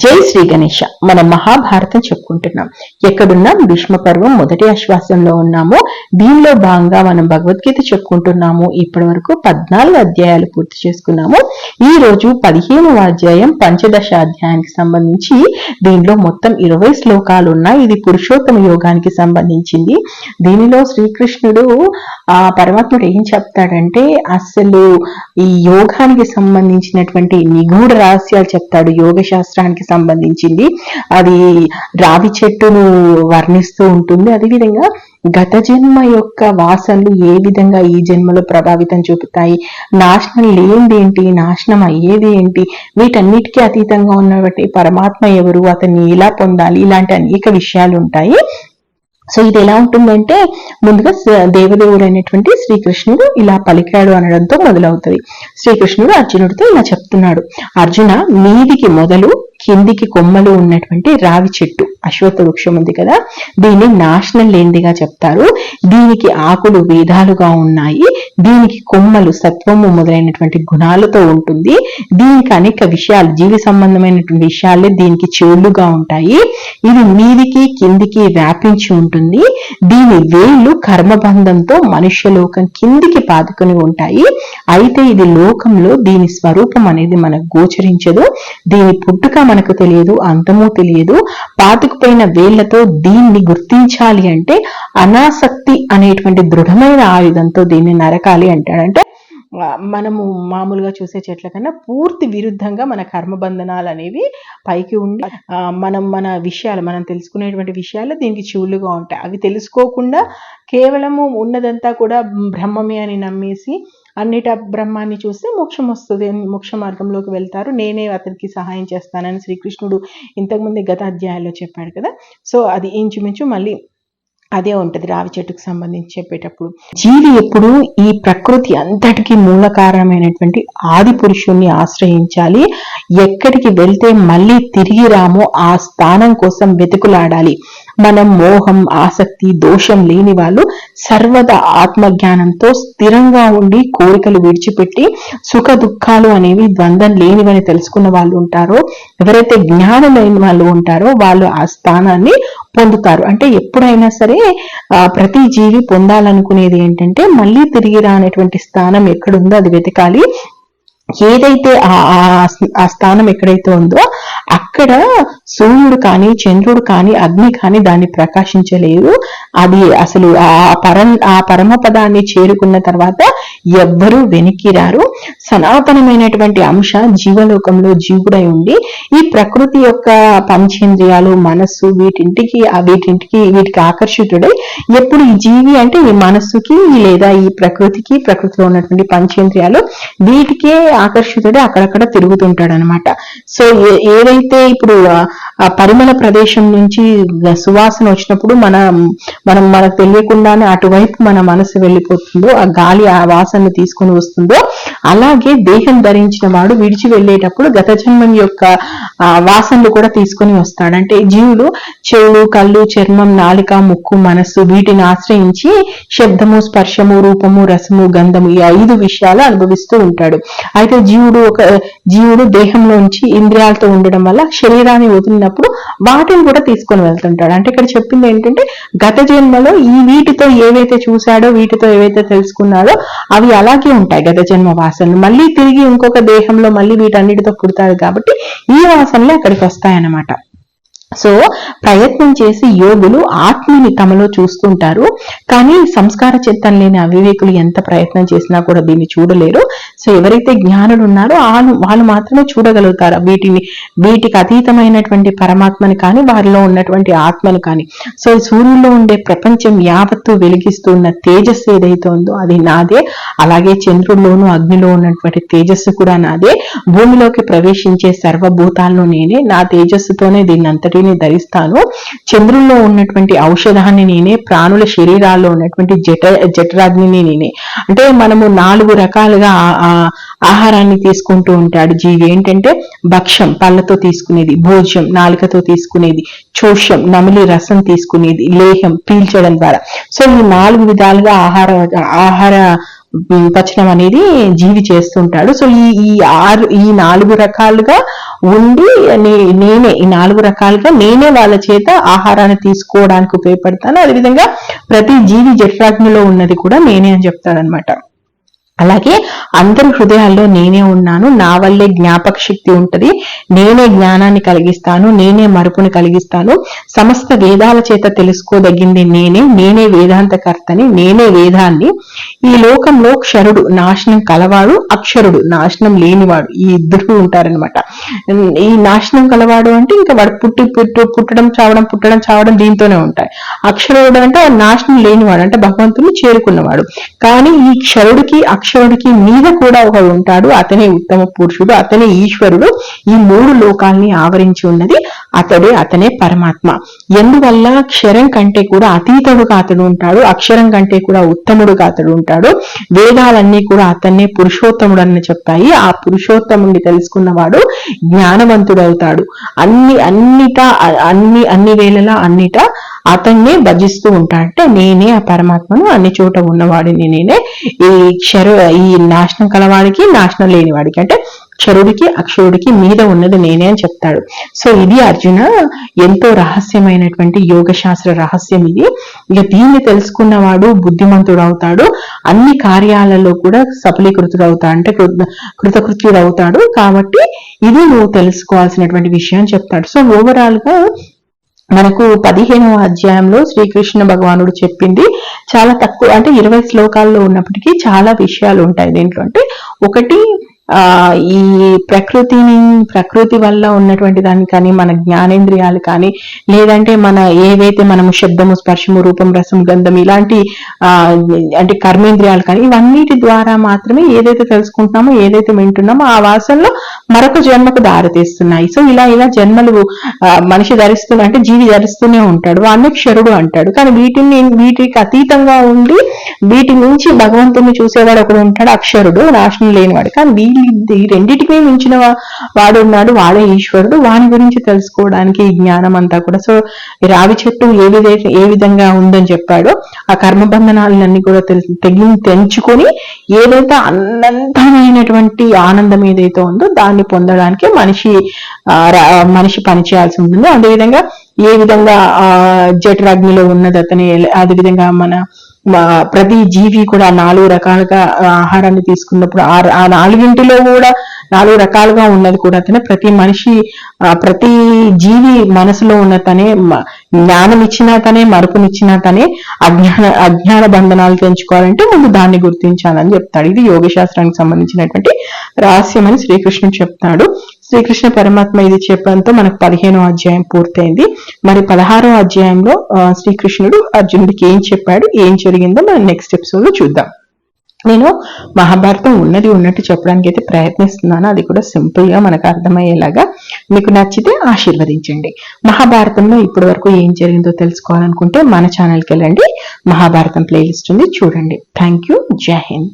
జై శ్రీ గణేష. మనం మహాభారతం చెప్పుకుంటున్నాం. ఎక్కడున్నాం? భీష్మ పర్వం మొదటి ఆశ్వాసంలో ఉన్నాము. దీనిలో భాగంగా మనం భగవద్గీత చెప్పుకుంటున్నాము. ఇప్పటి వరకు 14 అధ్యాయాలు పూర్తి చేసుకున్నాము. ఈ రోజు 15వ అధ్యాయం పంచదశ అధ్యాయానికి సంబంధించి దీనిలో మొత్తం 20 శ్లోకాలు ఉన్నాయి. ఇది పురుషోత్తమ యోగానికి సంబంధించింది. దీనిలో శ్రీకృష్ణుడు పరమాత్ముడు ఏం చెప్తాడంటే, అసలు ఈ యోగానికి సంబంధించినటువంటి నిగూఢ రహస్యాలు చెప్తాడు. యోగ శాస్త్రానికి సంబంధించింది అది రావి చెట్టును వర్ణిస్తూ ఉంటుంది. అదేవిధంగా గత జన్మ యొక్క వాసనలు ఏ విధంగా ఈ జన్మలో ప్రభావితం చూపుతాయి, నాశనం లేనిది ఏంటి, నాశనం అయ్యేది ఏంటి, వీటన్నిటికీ అతీతంగా ఉన్నటువంటి పరమాత్మ ఎవరు, అతన్ని ఎలా పొందాలి, ఇలాంటి అనేక విషయాలు ఉంటాయి. సో ఇది ఎలా ఉంటుందంటే, ముందుగా దేవదేవుడు అయినటువంటి శ్రీకృష్ణుడు ఇలా పలికాడు అనడంతో మొదలవుతుంది. శ్రీకృష్ణుడు అర్జునుడితో ఇలా చెప్తున్నాడు, అర్జున, మీదికి మొదలు కిందికి కొమ్మలు ఉన్నటువంటి రావి చెట్టు, అశ్వత్థ వృక్షం ఉంది కదా, దీన్ని నాశనం లేనిదిగా చెప్తారు. దీనికి ఆకులు వేదాలుగా ఉన్నాయి, దీనికి కొమ్మలు సత్వము మొదలైనటువంటి గుణాలతో ఉంటుంది. దీనికి అనేక విషయాలు, జీవి సంబంధమైనటువంటి విషయాలే దీనికి చెవులుగా ఉంటాయి. ఇది మీదికి కిందికి వ్యాపించి ఉంటుంది. దీని వేళ్ళు కర్మబంధంతో మనుష్యలోకం కిందికి పాదుకొని ఉంటాయి. అయితే ఇది లోకంలో దీని స్వరూపం అనేది మనకు గోచరించదు. దీని పుట్టుక మనకు తెలియదు, అంతమూ తెలియదు. పాతుకుపోయిన వేళ్లతో దీన్ని గుర్తించాలి అంటే అనాసక్తి అనేటువంటి దృఢమైన ఆయుధంతో దీన్ని నరకాలి అంటాడంటే, మనము మామూలుగా చూసే చెట్ల కన్నా పూర్తి విరుద్ధంగా మన కర్మబంధనాలు అనేవి పైకి ఉండి మన విషయాలు, మనం తెలుసుకునేటువంటి విషయాలు దీనికి చెవులుగా ఉంటాయి. అవి తెలుసుకోకుండా కేవలము ఉన్నదంతా కూడా బ్రహ్మమే అని నమ్మేసి అన్నిట బ్రహ్మాన్ని చూస్తే మోక్షం వస్తుంది, మోక్ష మార్గంలోకి వెళ్తారు, నేనే అతనికి సహాయం చేస్తానని శ్రీకృష్ణుడు ఇంతకుముందు గత అధ్యాయాల్లో చెప్పాడు కదా. సో అది ఇంచుమించు మళ్ళీ అదే ఉంటది రావి చెట్టుకు సంబంధించి చెప్పేటప్పుడు. జీవి ఎప్పుడు ఈ ప్రకృతి అంతటికి మూల కారణమైనటువంటి ఆది పురుషుణ్ణి ఆశ్రయించాలి. ఎక్కడికి వెళ్తే మళ్ళీ తిరిగి రామో ఆ స్థానం కోసం వెతుకులాడాలి. మనం మోహం, ఆసక్తి, దోషం లేని వాళ్ళు సర్వదా ఆత్మజ్ఞానంతో స్థిరంగా ఉండి కోరికలు విడిచిపెట్టి సుఖ దుఃఖాలు అనేవి ద్వంద్వం లేనివని తెలుసుకున్న వాళ్ళు ఉంటారో, ఎవరైతే జ్ఞానం లేని వాళ్ళు ఉంటారో వాళ్ళు ఆ స్థానాన్ని పొందుతారు. అంటే ఎప్పుడైనా సరే ప్రతి జీవి పొందాలనుకునేది ఏంటంటే, మళ్ళీ తిరిగి రానటువంటి స్థానం ఎక్కడుందో అది వెతకాలి. ఏదైతే ఆ స్థానం ఎక్కడైతే ఉందో అక్కడ సూర్యుడు కానీ, చంద్రుడు కానీ, అగ్ని కానీ దాన్ని ప్రకాశించలేదు. అది అసలు ఆ పరమపదాన్ని చేరుకున్న తర్వాత ఎవ్వరూ వెనక్కి రారు. సనాతనమైనటువంటి అంశ జీవలోకంలో జీవుడై ఉండి ఈ ప్రకృతి యొక్క పంచేంద్రియాలు, మనస్సు వీటికి ఆకర్షితుడై ఎప్పుడు ఈ జీవి అంటే ఈ మనస్సుకి లేదా ఈ ప్రకృతిలో ఉన్నటువంటి పంచేంద్రియాలు వీటికే ఆకర్షితుడే అక్కడక్కడ తిరుగుతుంటాడు అనమాట. సో ఏదైతే ఇప్పుడు ఆ పరిమళ ప్రదేశం నుంచి సువాసన వచ్చినప్పుడు మనకు తెలియకుండానే అటువైపు మన మనసు వెళ్ళిపోతుందో, ఆ గాలి ఆ వాసనను తీసుకొని వస్తుందో, అలాగే దేహం ధరించిన వాడు విడిచి వెళ్ళేటప్పుడు గత జన్మం యొక్క వాసనలు కూడా తీసుకొని వస్తాడు. అంటే జీవుడు చెవులు, కళ్ళు, చర్మం, నాలిక, ముక్కు, మనస్సు వీటిని ఆశ్రయించి శబ్దము, స్పర్శము, రూపము, రసము, గంధము ఈ 5 విషయాలు అనుభవిస్తూ ఉంటాడు. అయితే జీవుడు దేహంలోంచి ఇంద్రియాలతో ఉండడం వల్ల శరీరాన్ని వదిలినప్పుడు వాటిని కూడా తీసుకొని వెళ్తుంటాడు. అంటే ఇక్కడ చెప్పింది ఏంటంటే, గత జన్మలో వీటితో ఏవైతే చూశాడో, వీటితో ఏవైతే తెలుసుకున్నాడో అవి అలాగే ఉంటాయి గత జన్మ వాసనలు. మళ్ళీ తిరిగి ఇంకొక దేహంలో మళ్ళీ వీటన్నిటితో పుడతాడు కాబట్టి ఈ వాసనలు అక్కడికి వస్తాయన్నమాట. సో ప్రయత్నం చేసి యోగులు ఆత్మని తమలో చూస్తుంటారు, కానీ సంస్కార చిత్తం లేని అవివేకులు ఎంత ప్రయత్నం చేసినా కూడా దీన్ని చూడలేరు. సో ఎవరైతే జ్ఞానులు ఉన్నారో వాళ్ళు మాత్రమే చూడగలుగుతారు వీటికి అతీతమైనటువంటి పరమాత్మని కానీ, వారిలో ఉన్నటువంటి ఆత్మను కానీ. సో సూర్యుల్లో ఉండే ప్రపంచం యావత్తు వెలిగిస్తున్న తేజస్సు ఏదైతే ఉందో అది నాదే. అలాగే చంద్రుల్లోనూ అగ్నిలో ఉన్నటువంటి తేజస్సు కూడా నాదే. భూమిలోకి ప్రవేశించే సర్వభూతాలను నేనే, నా తేజస్సుతోనే దీన్ని అంతటి ధరిస్తాను. చంద్రుల్లో ఉన్నటువంటి ఔషధాన్ని నేనే, ప్రాణుల శరీరాల్లో ఉన్నటువంటి జఠరాగ్నిని నేనే. అంటే మనము 4 రకాలుగా ఆహారాన్ని తీసుకుంటూ ఉంటాడు జీవి. ఏంటంటే భక్ష్యం, పళ్ళతో తీసుకునేది; భోజ్యం, నాలుకతో తీసుకునేది; చోష్యం, నమిలి రసం తీసుకునేది; లేహం, పీల్చడం ద్వారా. సో ఈ 4 విధాలుగా ఆహార పచనం అనేది జీవి చేస్తుంటాడు. సో ఈ 4 రకాలుగా ఉండి నేనే ఈ 4 రకాలుగా నేనే వాళ్ళ చేత ఆహారాన్ని తీసుకోవడానికి ఉపయోగపడతాను. అదేవిధంగా ప్రతి జీవి జఠరాగ్నిలో ఉన్నది కూడా నేనే అని చెప్తాడనమాట. అలాగే అందరి హృదయాల్లో నేనే ఉన్నాను, నా వల్లే జ్ఞాపక శక్తి ఉంటది, నేనే జ్ఞానాన్ని కలిగిస్తాను, నేనే మరుపుని కలిగిస్తాను, సమస్త వేదాల చేత తెలుసుకోదగింది నేనే వేదాంతకర్తని, నేనే వేదాన్ని. ఈ లోకంలో క్షరుడు నాశనం కలవాడు, అక్షరుడు నాశనం లేనివాడు, ఈ ఇద్దరు ఉంటారనమాట. ఈ నాశనం కలవాడు అంటే ఇంకా వాడు పుట్టడం చావడం దీంతోనే ఉంటాయి. అక్షరుడు అంటే నాశనం లేనివాడు అంటే భగవంతుని చేరుకున్నవాడు. కానీ ఈ క్షరుడికి అక్షరుడికి మీద కూడా ఒకడు ఉంటాడు, అతనే ఉత్తమ పురుషుడు, అతనే ఈశ్వరుడు. ఈ 3 లోకాల్ని ఆవరించి ఉన్నది అతనే పరమాత్మ. ఎందువల్ల క్షరం కంటే కూడా అతీతుడుగా అతడు ఉంటాడు, అక్షరం కంటే కూడా ఉత్తముడుగా అతడు ఉంటాడు. వేదాలన్నీ కూడా అతన్నే పురుషోత్తముడు అని చెప్తాయి. ఆ పురుషోత్తముడిని తెలుసుకున్నవాడు జ్ఞానవంతుడు అవుతాడు. అన్ని వేళలా అన్నిటా అతన్నే భజిస్తూ ఉంటా. అంటే నేనే ఆ పరమాత్మను, అన్ని చోట ఉన్నవాడిని నేనే. ఈ నాశనం కలవాడికి నాశనం లేనివాడికి అంటే క్షరుడికి అక్షరుడికి మీద ఉన్నది నేనే అని చెప్తాడు. సో ఇది అర్జున ఎంతో రహస్యమైనటువంటి యోగ శాస్త్ర రహస్యం ఇది. ఇక దీన్ని తెలుసుకున్నవాడు బుద్ధిమంతుడు అవుతాడు, అన్ని కార్యాలలో కూడా సఫలీకృతుడు అవుతాడు, అంటే కృతకృత్యుడు అవుతాడు. కాబట్టి ఇది నువ్వు తెలుసుకోవాల్సినటువంటి విషయం చెప్తాడు. సో ఓవరాల్ గా మనకు 15వ అధ్యాయంలో శ్రీకృష్ణ భగవానుడు చెప్పింది చాలా తక్కువ, అంటే 20 శ్లోకాల్లో ఉన్నప్పటికీ చాలా విషయాలు ఉంటాయి దీంట్లో. అంటే ఒకటి ఈ ప్రకృతి వల్ల ఉన్నటువంటి దాన్ని కానీ, మన జ్ఞానేంద్రియాలు కానీ, లేదంటే మన ఏవైతే మనము శబ్దము, స్పర్శము, రూపం, రసం, గంధం ఇలాంటి అంటే కర్మేంద్రియాలు కానీ, ఇవన్నిటి ద్వారా మాత్రమే ఏదైతే తెలుసుకుంటున్నామో, ఏదైతే వింటున్నామో ఆ వాసనలో మరొక జన్మకు దారితీస్తున్నాయి. సో ఇలా జన్మలు మనిషి ధరిస్తున్నా అంటే జీవి ధరిస్తూనే ఉంటాడు, వాడిని క్షరుడు అంటాడు. కానీ వీటికి అతీతంగా ఉండి వీటి నుంచి భగవంతుని చూసేవాడు ఒకడు ఉంటాడు, అక్షరుడు, నాశనం లేనివాడు. కానీ ఈ రెండింటికి మించిన వాడు ఉన్నాడు, వాడే ఈశ్వరుడు. వాని గురించి తెలుసుకోవడానికి ఈ జ్ఞానం అంతా కూడా. సో రావి చెట్టు ఏ విధంగా ఉందని చెప్పాడో ఆ కర్మబంధనాలన్నీ కూడా తెంచుకొని ఏదైతే అనంతమైనటువంటి ఆనందం ఏదైతే ఉందో దాన్ని పొందడానికి మనిషి పని చేయాల్సి ఉంటుంది. అదేవిధంగా ఏ విధంగా జఠరాగ్నిలో ఉన్నది అతని, అదేవిధంగా ప్రతి జీవి కూడా 4 రకాలుగా ఆహారాన్ని తీసుకున్నప్పుడు ఆ 4ంటిలో కూడా 4 రకాలుగా ఉన్నది కూడా అతనే. ప్రతి జీవి మనసులో ఉన్న తనే, జ్ఞానం ఇచ్చినా తనే, మరుపునిచ్చినా తనే. అజ్ఞాన బంధనాలు తెంచుకోవాలంటే ముందు దాన్ని గుర్తించాలని చెప్తాడు. ఇది యోగ శాస్త్రానికి సంబంధించినటువంటి రహస్యమని శ్రీకృష్ణుడు చెప్తాడు. శ్రీకృష్ణ పరమాత్మ ఇది చెప్పడంతో మనకు 15వ అధ్యాయం పూర్తయింది. మరి 16వ అధ్యాయంలో శ్రీకృష్ణుడు అర్జునుడికి ఏం చెప్పాడు, ఏం జరిగిందో మనం నెక్స్ట్ ఎపిసోడ్ లో చూద్దాం. నేను మహాభారతం ఉన్నట్టు చెప్పడానికి అయితే ప్రయత్నిస్తున్నాను, అది కూడా సింపుల్ గా మనకు అర్థమయ్యేలాగా. మీకు నచ్చితే ఆశీర్వదించండి. మహాభారతంలో ఇప్పటి వరకు ఏం జరిగిందో తెలుసుకోవాలనుకుంటే మన ఛానల్కి వెళ్ళండి, మహాభారతం ప్లేలిస్ట్ ఉంది, చూడండి. Thank you. జై హింద్.